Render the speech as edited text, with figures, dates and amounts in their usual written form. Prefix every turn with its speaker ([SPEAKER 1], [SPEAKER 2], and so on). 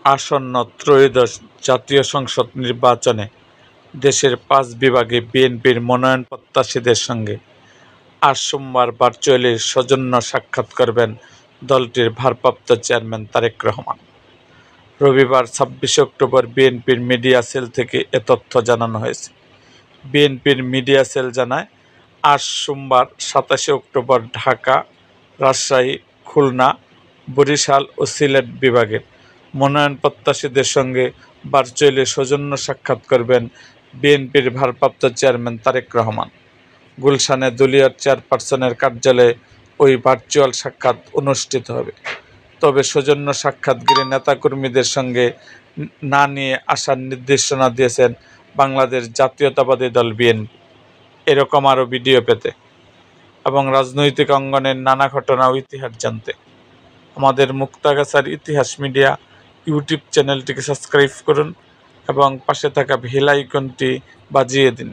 [SPEAKER 1] আসন্ন ত্রয়োদশ জাতীয় সংসদ নির্বাচনে দেশের ৫ বিভাগে বিএনপির মনোনয়নপ্রত্যাশীদের সঙ্গে আজ সোমবার ভার্চুয়ালি সৌজন্য সাক্ষাৎ করবেন দলটির ভারপ্রাপ্ত চেয়ারম্যান তারেক রহমান। রবিবার ২৬ অক্টোবর বিএনপির মিডিয়া সেল থেকে এ তথ্য জানানো হয়েছে। বিএনপির মিডিয়া সেল জানায়, আজ সোমবার ২৭ অক্টোবর ঢাকা, রাজশাহী, খুলনা, বরিশাল ও সিলেট বিভাগের মনোনয়নপ্রত্যাশীদের সঙ্গে ভার্চুয়ালি সৌজন্য সাক্ষাৎ করবেন বিএনপির ভারপ্রাপ্ত চেয়ারম্যান তারেক রহমান। গুলশানে দলীয় চেয়ারপারসনের কার্যালয়ে ওই ভার্চুয়াল সাক্ষাৎ অনুষ্ঠিত হবে। তবে সৌজন্য সাক্ষাৎকারী নেতাকর্মীদের সঙ্গে না নিয়ে আসার নির্দেশনা দিয়েছেন বাংলাদেশ জাতীয়তাবাদী দল বিএনপি। এরকম আরও ভিডিও পেতে এবং রাজনৈতিক অঙ্গনের নানা ঘটনা ও ইতিহাস জানতে আমাদের মুক্তাগাছার ইতিহাস মিডিয়া ইউটিউব চ্যানেলটিকে সাবস্ক্রাইব করুন এবং পাশে থাকা বেল আইকনটি বাজিয়ে দিন।